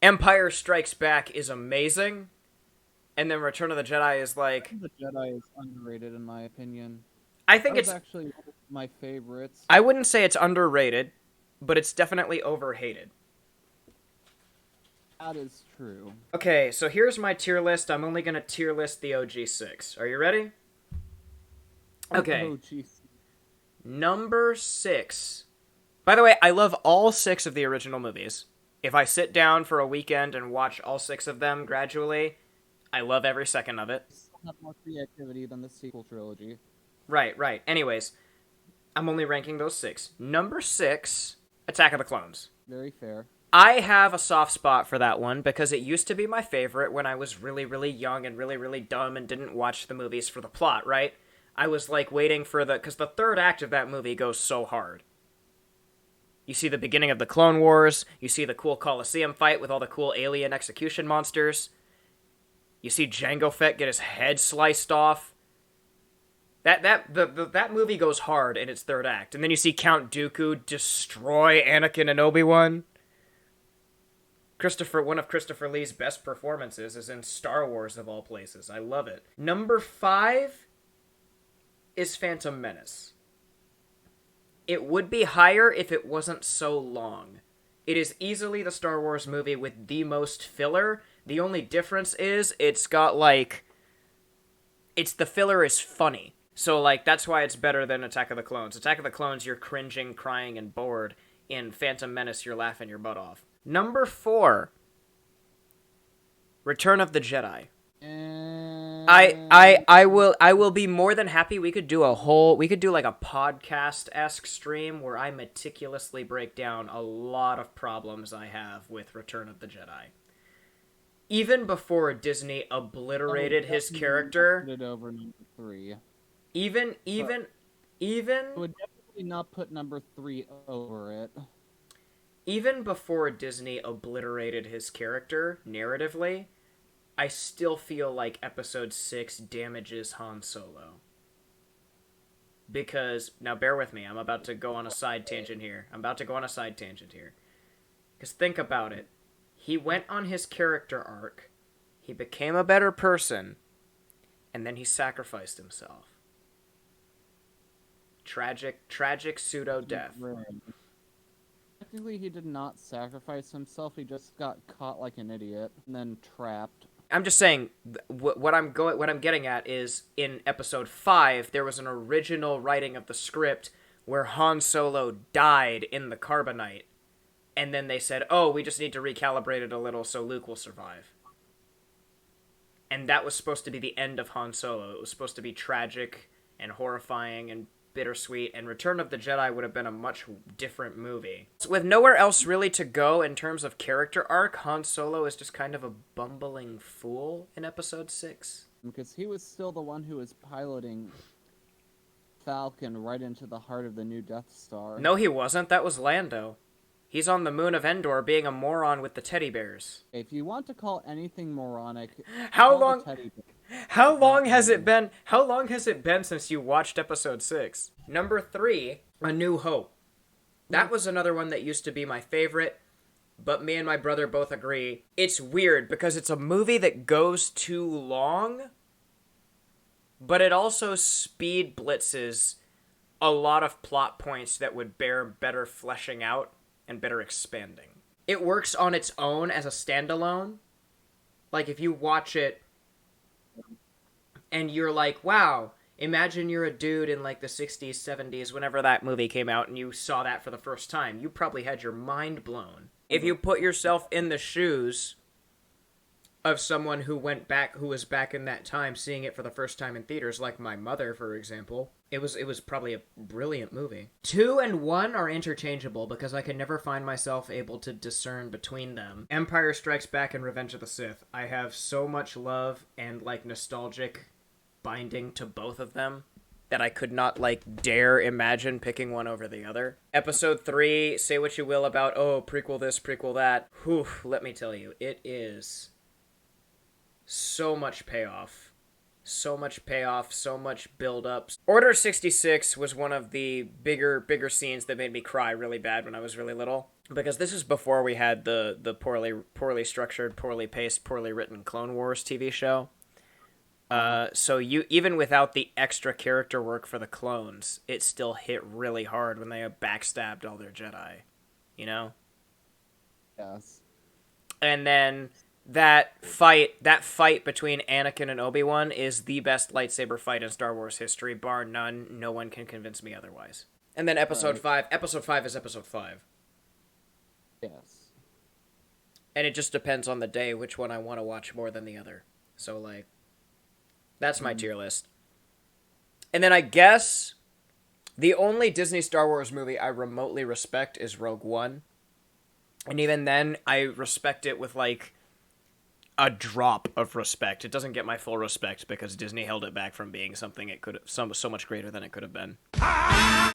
Empire Strikes Back is amazing, and then Return of the Jedi is like, The Jedi is underrated in my opinion. I That think was it's, actually one of my favorites. I wouldn't say it's underrated, but it's definitely overhated. That is true. Okay, so here's my tier list. I'm only gonna tier list the OG6. Are you ready? Okay, Oh, jeez. number 6. By the way, I love all 6 of the original movies. If I sit down for a weekend and watch all 6 of them gradually, I love every second of it. Still have more creativity than the sequel trilogy. Right, right. Anyways, I'm only ranking those 6. Number 6, Attack of the Clones. Very fair. I have a soft spot for that one because it used to be my favorite when I was really, really young and really, really dumb and didn't watch the movies for the plot, right? I was like waiting for because the third act of that movie goes so hard. You see the beginning of the Clone Wars, you see the cool Coliseum fight with all the cool alien execution monsters, you see Jango Fett get his head sliced off. That movie goes hard in its third act, and then you see Count Dooku destroy Anakin and Obi-Wan. One of Christopher Lee's best performances is in Star Wars of all places. I love it. Number 5 is Phantom Menace. It would be higher if it wasn't so long. It is easily the Star Wars movie with the most filler. The only difference is it's got the filler is funny. So that's why it's better than Attack of the Clones. Attack of the Clones, you're cringing, crying, and bored. In Phantom Menace, you're laughing your butt off. Number 4, Return of the Jedi. And I will be more than happy. We could do like a podcast-esque stream where I meticulously break down a lot of problems I have with Return of the Jedi. Even before Disney obliterated his character, put it over number 3. even I would definitely not put number 3 over it. even before Disney obliterated his character narratively, I still feel like Episode 6 damages Han Solo. Because, now bear with me, I'm about to go on a side tangent here. Because think about it. He went on his character arc, he became a better person, and then he sacrificed himself. Tragic pseudo-death. Technically, he did not sacrifice himself. He just got caught like an idiot and then trapped. I'm just saying what I'm getting at is in episode 5 there was an original writing of the script where Han Solo died in the carbonite, and then they said, "Oh, we just need to recalibrate it a little so Luke will survive." And that was supposed to be the end of Han Solo. It was supposed to be tragic and horrifying and bittersweet, and Return of the Jedi would have been a much different movie. So with nowhere else really to go in terms of character arc, Han Solo is just kind of a bumbling fool in episode 6. Because he was still the one who was piloting Falcon right into the heart of the new Death Star. No, he wasn't. That was Lando. He's on the moon of Endor being a moron with the teddy bears. If you want to call anything moronic, How long has it been since you watched episode 6? Number 3, A New Hope. That was another one that used to be my favorite, but me and my brother both agree it's weird because it's a movie that goes too long, but it also speed blitzes a lot of plot points that would bear better fleshing out and better expanding. It works on its own as a standalone. Like, if you watch it and you're like, wow, imagine you're a dude in like the 60s, 70s, whenever that movie came out, and you saw that for the first time. You probably had your mind blown. If you put yourself in the shoes of someone who was back in that time seeing it for the first time in theaters, like my mother, for example, it was probably a brilliant movie. 2 and 1 are interchangeable because I can never find myself able to discern between them. Empire Strikes Back and Revenge of the Sith. I have so much love and nostalgic binding to both of them that I could not dare imagine picking one over the other. Episode 3, say what you will about, prequel this, prequel that. Whew, let me tell you, it is so much payoff. So much build-up. Order 66 was one of the bigger scenes that made me cry really bad when I was really little. because this is before we had the poorly structured, poorly paced, poorly written Clone Wars TV show. So you even without the extra character work for the clones, it still hit really hard when they backstabbed all their Jedi, you know? Yes. And then that fight between Anakin and Obi-Wan is the best lightsaber fight in Star Wars history, bar none. No one can convince me otherwise. And then episode 5 is episode 5. Yes. And it just depends on the day which one I want to watch more than the other. So like that's my tier list. And then I guess the only Disney Star Wars movie I remotely respect is Rogue One. And even then, I respect it with, like, a drop of respect. It doesn't get my full respect because Disney held it back from being something it could so much greater than it could have been.